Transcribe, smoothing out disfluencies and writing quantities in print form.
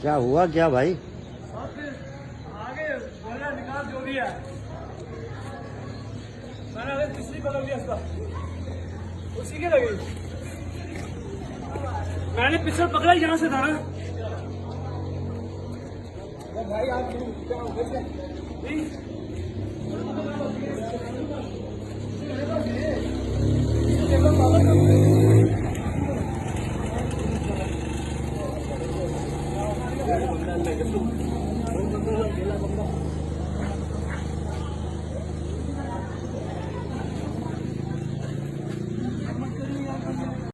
क्या हुआ क्या भाई? आगे बोला निकाल जो भी है, मैंने पिछली पकड़ लिया उसका, उसी के लगी। मैंने पिछले पकड़ा यहाँ से था ना भाई। आप क्या